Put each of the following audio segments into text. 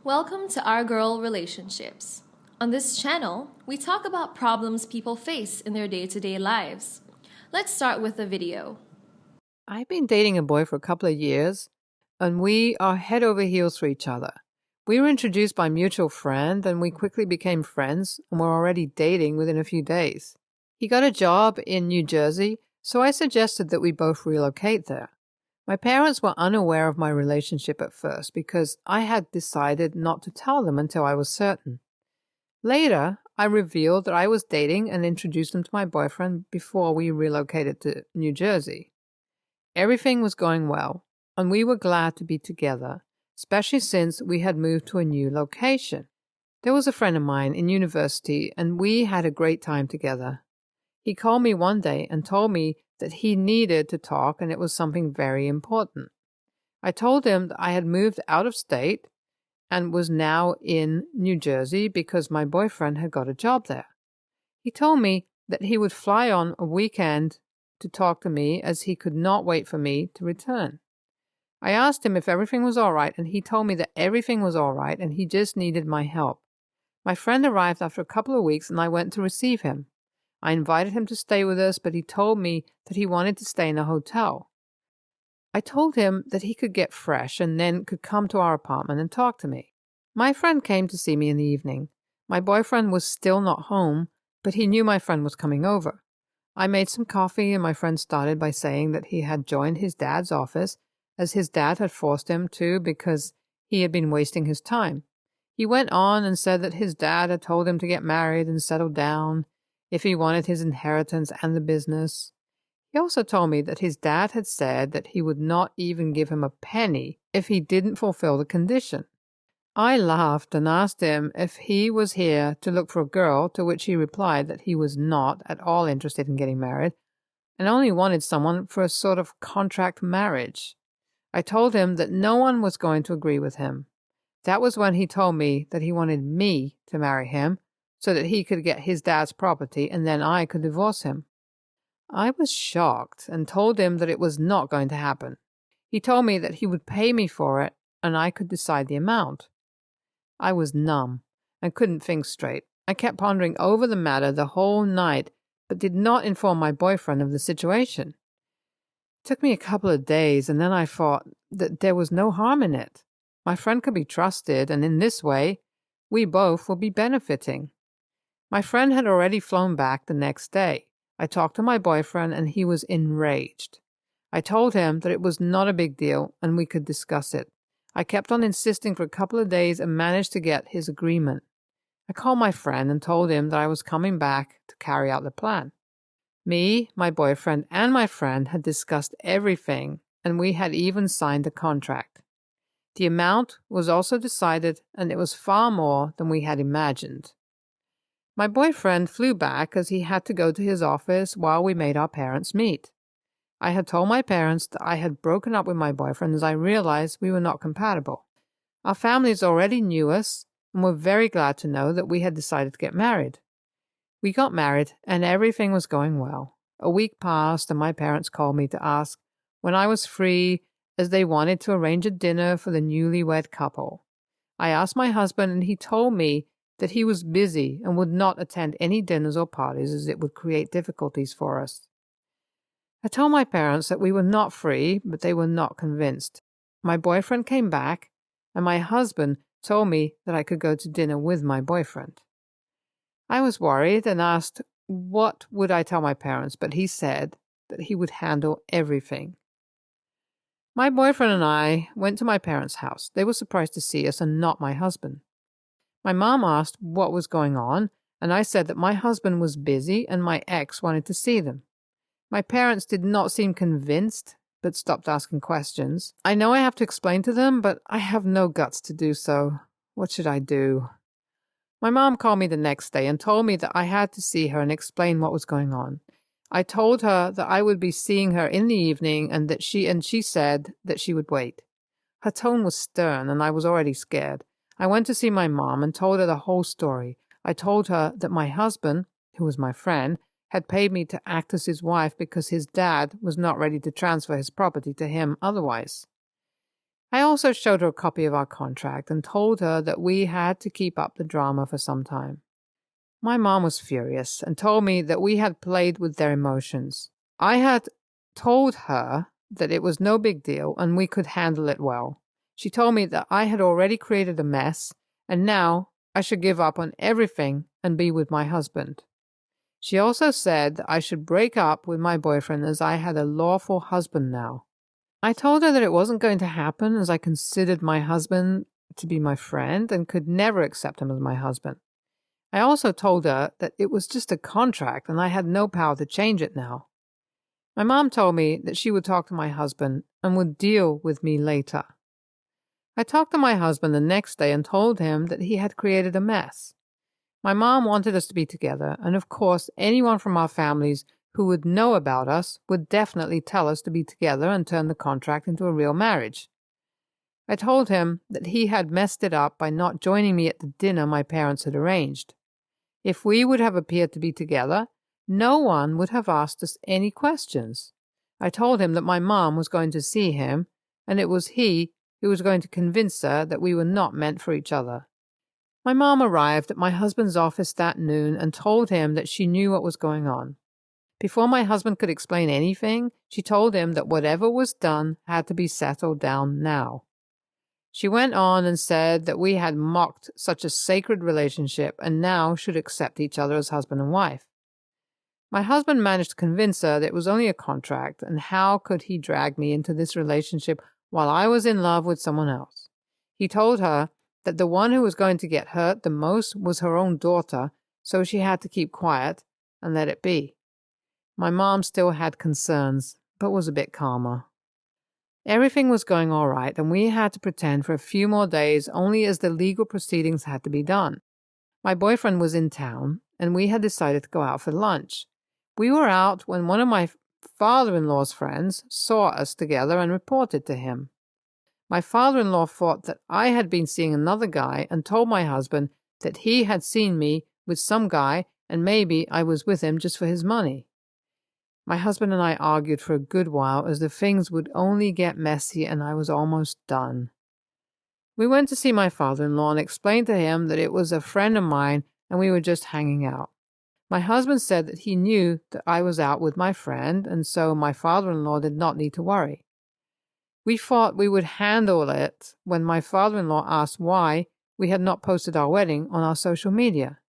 Welcome to Our Girl Relationships. On this channel, we talk about problems people face in their day-to-day lives. Let's start with a video. I've been dating a boy for a couple of years, and we are head over heels for each other. We were introduced by a mutual friend, and we quickly became friends and were already dating within a few days. He got a job in New Jersey, so I suggested that we both relocate there. My parents were unaware of my relationship at first because I had decided not to tell them until I was certain. Later, I revealed that I was dating and introduced him to my boyfriend before we relocated to New Jersey. Everything was going well, and we were glad to be together, especially since we had moved to a new location. There was a friend of mine in university, and we had a great time together. He called me one day and told me that he needed to talk and it was something very important. I told him that I had moved out of state and was now in New Jersey because my boyfriend had got a job there. He told me that he would fly on a weekend to talk to me as he could not wait for me to return. I asked him if everything was all right, and he told me that everything was all right and he just needed my help. My friend arrived after a couple of weeks and I went to receive him. I invited him to stay with us, but he told me that he wanted to stay in a hotel. I told him that he could get fresh and then could come to our apartment and talk to me. My friend came to see me in the evening. My boyfriend was still not home, but he knew my friend was coming over. I made some coffee and my friend started by saying that he had joined his dad's office as his dad had forced him to because he had been wasting his time. He went on and said that his dad had told him to get married and settle down if he wanted his inheritance and the business. He also told me that his dad had said that he would not even give him a penny if he didn't fulfill the condition. I laughed and asked him if he was here to look for a girl, to which he replied that he was not at all interested in getting married and only wanted someone for a sort of contract marriage. I told him that no one was going to agree with him. That was when he told me that he wanted me to marry him so that he could get his dad's property and then I could divorce him. I was shocked and told him that it was not going to happen. He told me that he would pay me for it and I could decide the amount. I was numb and couldn't think straight. I kept pondering over the matter the whole night, but did not inform my boyfriend of the situation. It took me a couple of days, and then I thought that there was no harm in it. My friend could be trusted, and in this way, we both would be benefiting. My friend had already flown back the next day. I talked to my boyfriend, and he was enraged. I told him that it was not a big deal, and we could discuss it. I kept on insisting for a couple of days and managed to get his agreement. I called my friend and told him that I was coming back to carry out the plan. Me, my boyfriend, and my friend had discussed everything, and we had even signed the contract. The amount was also decided, and it was far more than we had imagined. My boyfriend flew back as he had to go to his office while we made our parents meet. I had told my parents that I had broken up with my boyfriend as I realized we were not compatible. Our families already knew us and were very glad to know that we had decided to get married. We got married and everything was going well. A week passed and my parents called me to ask when I was free as they wanted to arrange a dinner for the newlywed couple. I asked my husband and he told me that he was busy and would not attend any dinners or parties as it would create difficulties for us. I told my parents that we were not free, but they were not convinced. My boyfriend came back, and my husband told me that I could go to dinner with my boyfriend. I was worried and asked what would I tell my parents, but he said that he would handle everything. My boyfriend and I went to my parents' house. They were surprised to see us and not my husband. My mom asked what was going on, and I said that my husband was busy and my ex wanted to see them. My parents did not seem convinced, but stopped asking questions. I know I have to explain to them, but I have no guts to do so. What should I do? My mom called me the next day and told me that I had to see her and explain what was going on. I told her that I would be seeing her in the evening and she said that she would wait. Her tone was stern and I was already scared. I went to see my mom and told her the whole story. I told her that my husband, who was my friend, had paid me to act as his wife because his dad was not ready to transfer his property to him otherwise. I also showed her a copy of our contract and told her that we had to keep up the drama for some time. My mom was furious and told me that we had played with their emotions. I had told her that it was no big deal and we could handle it well. She told me that I had already created a mess and now I should give up on everything and be with my husband. She also said that I should break up with my boyfriend as I had a lawful husband now. I told her that it wasn't going to happen as I considered my husband to be my friend and could never accept him as my husband. I also told her that it was just a contract and I had no power to change it now. My mom told me that she would talk to my husband and would deal with me later. I talked to my husband the next day and told him that he had created a mess. My mom wanted us to be together, and of course anyone from our families who would know about us would definitely tell us to be together and turn the contract into a real marriage. I told him that he had messed it up by not joining me at the dinner my parents had arranged. If we would have appeared to be together, no one would have asked us any questions. I told him that my mom was going to see him, and it was he who was going to convince her that we were not meant for each other. My mom arrived at my husband's office that noon and told him that she knew what was going on. Before my husband could explain anything, she told him that whatever was done had to be settled down now. She went on and said that we had mocked such a sacred relationship and now should accept each other as husband and wife. My husband managed to convince her that it was only a contract, and how could he drag me into this relationship while I was in love with someone else? He told her that the one who was going to get hurt the most was her own daughter, so she had to keep quiet and let it be. My mom still had concerns, but was a bit calmer. Everything was going all right, and we had to pretend for a few more days only as the legal proceedings had to be done. My boyfriend was in town, and we had decided to go out for lunch. We were out when one of my father-in-law's friends saw us together and reported to him. My father-in-law thought that I had been seeing another guy and told my husband that he had seen me with some guy and maybe I was with him just for his money. My husband and I argued for a good while as the things would only get messy and I was almost done. We went to see my father-in-law and explained to him that it was a friend of mine and we were just hanging out. My husband said that he knew that I was out with my friend, and so my father-in-law did not need to worry. We thought we would handle it when my father-in-law asked why we had not posted our wedding on our social media.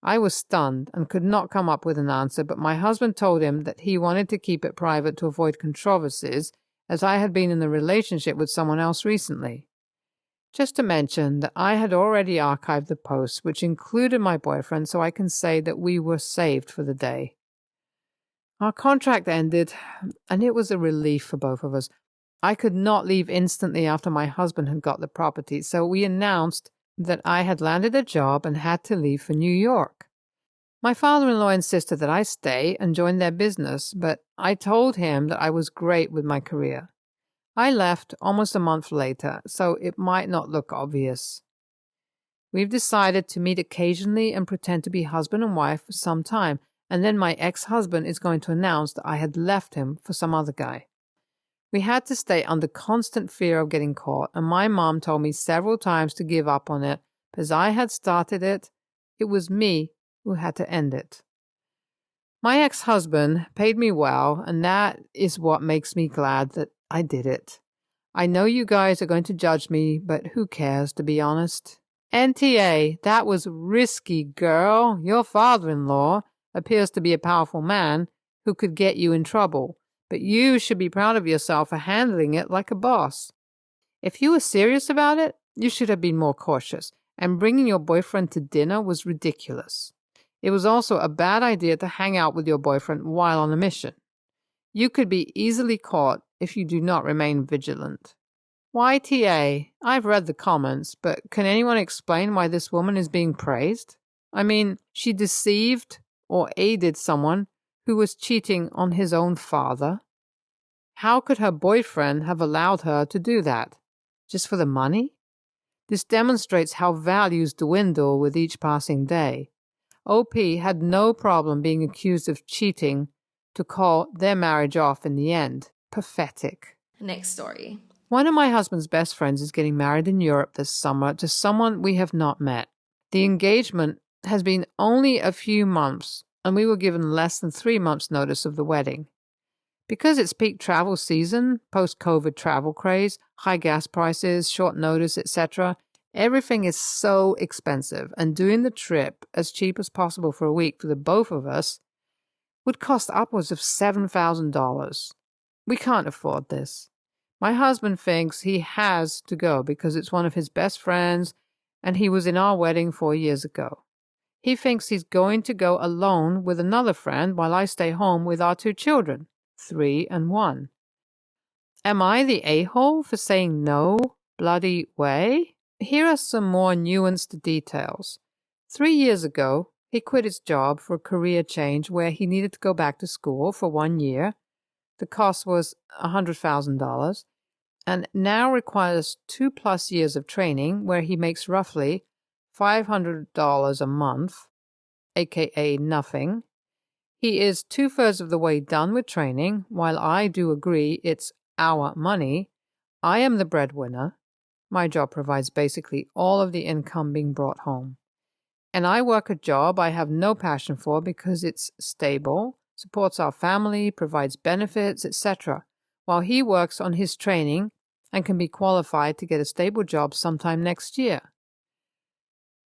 I was stunned and could not come up with an answer, but my husband told him that he wanted to keep it private to avoid controversies, as I had been in a relationship with someone else recently. Just to mention that I had already archived the posts, which included my boyfriend, so I can say that we were saved for the day. Our contract ended, and it was a relief for both of us. I could not leave instantly after my husband had got the property, so we announced that I had landed a job and had to leave for New York. My father-in-law insisted that I stay and join their business, but I told him that I was great with my career. I left almost a month later, so it might not look obvious. We've decided to meet occasionally and pretend to be husband and wife for some time, and then my ex-husband is going to announce that I had left him for some other guy. We had to stay under constant fear of getting caught, and my mom told me several times to give up on it, because I had started it. It was me who had to end it. My ex-husband paid me well, and that is what makes me glad that I did it. I know you guys are going to judge me, but who cares, to be honest? NTA, that was risky, girl. Your father-in-law appears to be a powerful man who could get you in trouble, but you should be proud of yourself for handling it like a boss. If you were serious about it, you should have been more cautious, and bringing your boyfriend to dinner was ridiculous. It was also a bad idea to hang out with your boyfriend while on a mission. You could be easily caught if you do not remain vigilant. YTA, I've read the comments, but can anyone explain why this woman is being praised? I mean, she deceived or aided someone who was cheating on his own father. How could her boyfriend have allowed her to do that? Just for the money? This demonstrates how values dwindle with each passing day. OP had no problem being accused of cheating to call their marriage off in the end. Pathetic. Next story. One of my husband's best friends is getting married in Europe this summer to someone we have not met. The engagement has been only a few months, and we were given less than 3 months' notice of the wedding. Because it's peak travel season, post-COVID travel craze, high gas prices, short notice, etc., everything is so expensive, and doing the trip as cheap as possible for a week for the both of us would cost upwards of $7,000. We can't afford this. My husband thinks he has to go because it's one of his best friends and he was in our wedding 4 years ago. He thinks he's going to go alone with another friend while I stay home with our 2 children, 3 and 1. Am I the a-hole for saying no bloody way? Here are some more nuanced details. 3 years ago, he quit his job for a career change where he needed to go back to school for 1 year. The cost was $100,000 and now requires 2+ years of training where he makes roughly $500 a month, aka nothing. He is 2/3 of the way done with training. While I do agree it's our money, I am the breadwinner. My job provides basically all of the income being brought home. And I work a job I have no passion for because it's stable, supports our family, provides benefits, etc., while he works on his training and can be qualified to get a stable job sometime next year.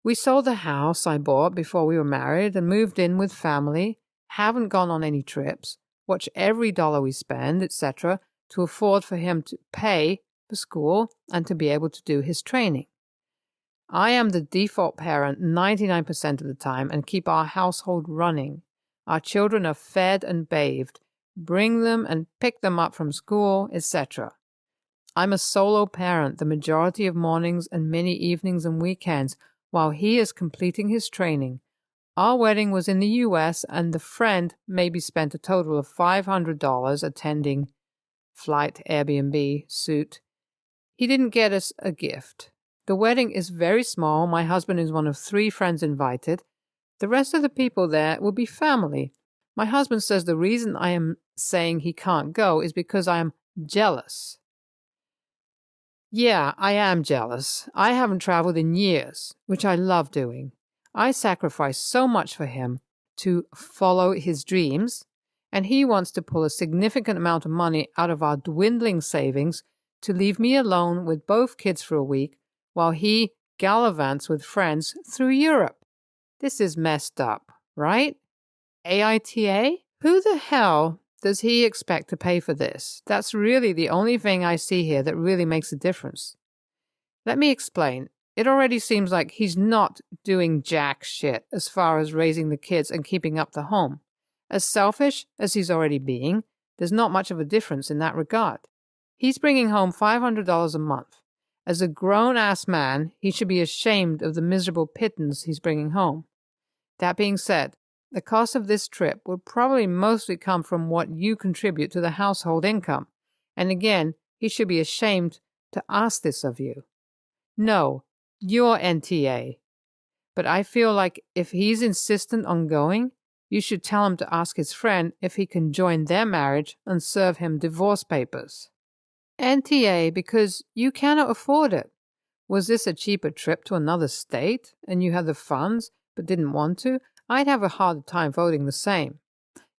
We sold the house I bought before we were married and moved in with family, haven't gone on any trips, watch every dollar we spend, etc., to afford for him to pay for school and to be able to do his training. I am the default parent 99% of the time and keep our household running. Our children are fed and bathed, bring them and pick them up from school, etc. I'm a solo parent the majority of mornings and many evenings and weekends while he is completing his training. Our wedding was in the US and the friend maybe spent a total of $500 attending flight, Airbnb, suit. He didn't get us a gift. The wedding is very small. My husband is one of 3 friends invited. The rest of the people there will be family. My husband says the reason I am saying he can't go is because I am jealous. Yeah, I am jealous. I haven't traveled in years, which I love doing. I sacrifice so much for him to follow his dreams, and he wants to pull a significant amount of money out of our dwindling savings to leave me alone with both kids for a week while he gallivants with friends through Europe. This is messed up, right? AITA? Who the hell does he expect to pay for this? That's really the only thing I see here that really makes a difference. Let me explain. It already seems like he's not doing jack shit as far as raising the kids and keeping up the home. As selfish as he's already being, there's not much of a difference in that regard. He's bringing home $500 a month. As a grown-ass man, he should be ashamed of the miserable pittance he's bringing home. That being said, the cost of this trip will probably mostly come from what you contribute to the household income. And again, he should be ashamed to ask this of you. No, you're NTA. But I feel like if he's insistent on going, you should tell him to ask his friend if he can join their marriage and serve him divorce papers. NTA because you cannot afford it. Was this a cheaper trip to another state and you had the funds but didn't want to? I'd have a harder time voting the same.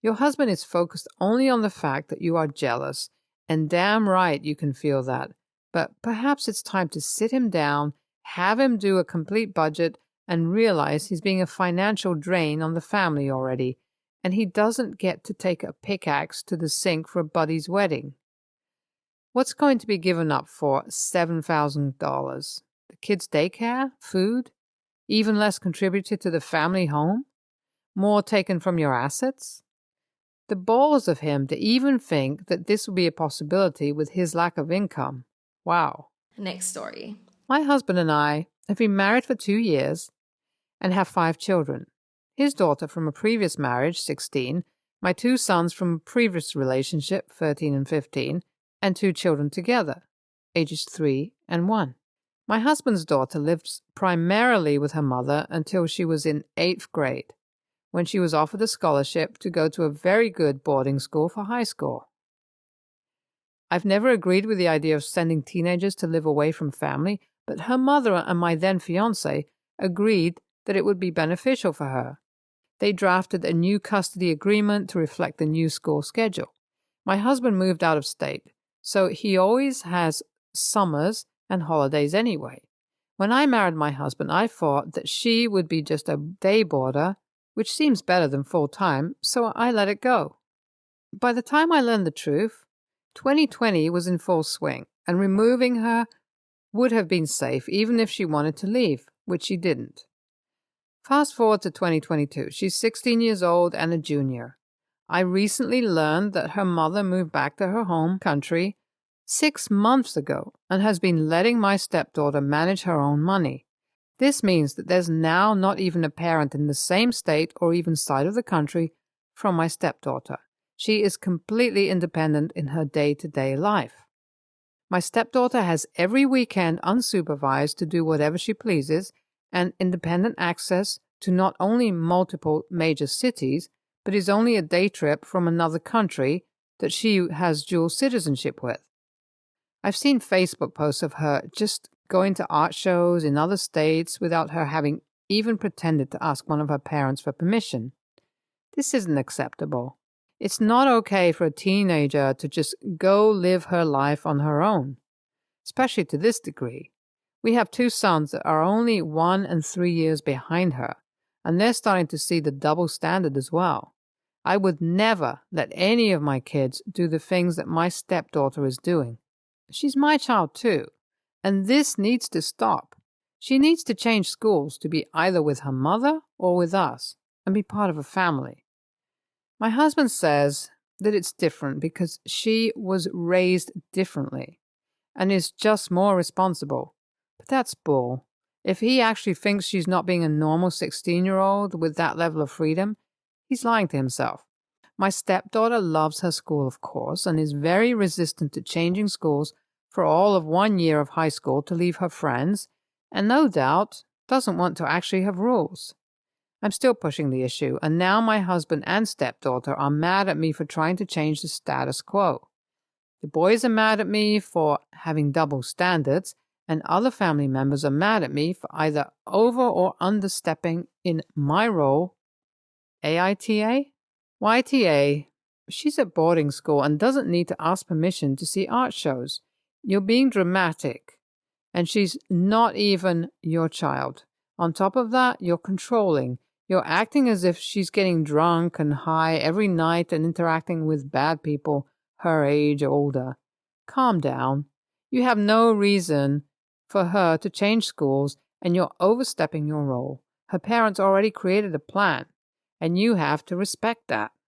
Your husband is focused only on the fact that you are jealous, and damn right you can feel that. But perhaps it's time to sit him down, have him do a complete budget, and realize he's being a financial drain on the family already, and he doesn't get to take a pickaxe to the sink for a buddy's wedding. What's going to be given up for $7,000? The kids' daycare? Food? Even less contributed to the family home? More taken from your assets? The balls of him to even think that this would be a possibility with his lack of income. Wow. Next story. My husband and I have been married for 2 years and have 5 children. His daughter from a previous marriage, 16, my 2 sons from a previous relationship, 13 and 15, and 2 children together, ages 3 and 1. My husband's daughter lived primarily with her mother until she was in 8th grade. when she was offered a scholarship to go to a very good boarding school for high school. I've never agreed with the idea of sending teenagers to live away from family, but her mother and my then fiancé agreed that it would be beneficial for her. They drafted a new custody agreement to reflect the new school schedule. My husband moved out of state, so he always has summers and holidays anyway. When I married my husband, I thought that she would be just a day boarder, which seems better than full-time, so I let it go. By the time I learned the truth, 2020 was in full swing, and removing her would have been safe even if she wanted to leave, which she didn't. Fast forward to 2022. She's 16 years old and a junior. I recently learned that her mother moved back to her home country 6 months ago and has been letting my stepdaughter manage her own money. This means that there's now not even a parent in the same state or even side of the country from my stepdaughter. She is completely independent in her day-to-day life. My stepdaughter has every weekend unsupervised to do whatever she pleases and independent access to not only multiple major cities, but is only a day trip from another country that she has dual citizenship with. I've seen Facebook posts of her just going to art shows in other states without her having even pretended to ask one of her parents for permission. This isn't acceptable. It's not okay for a teenager to just go live her life on her own, especially to this degree. We have 2 sons that are only 1 and 3 years behind her, and they're starting to see the double standard as well. I would never let any of my kids do the things that my stepdaughter is doing. She's my child too, and this needs to stop. She needs to change schools to be either with her mother or with us and be part of a family. My husband says that it's different because she was raised differently and is just more responsible. But that's bull. If he actually thinks she's not being a normal 16-year-old with that level of freedom, he's lying to himself. My stepdaughter loves her school, of course, and is very resistant to changing schools for all of 1 year of high school to leave her friends, and no doubt doesn't want to actually have rules. I'm still pushing the issue, and now my husband and stepdaughter are mad at me for trying to change the status quo. The boys are mad at me for having double standards, and other family members are mad at me for either over or understepping in my role. AITA? YTA. She's at boarding school and doesn't need to ask permission to see art shows. You're being dramatic, and she's not even your child. On top of that, you're controlling. You're acting as if she's getting drunk and high every night and interacting with bad people her age or older. Calm down. You have no reason for her to change schools, and you're overstepping your role. Her parents already created a plan, and you have to respect that.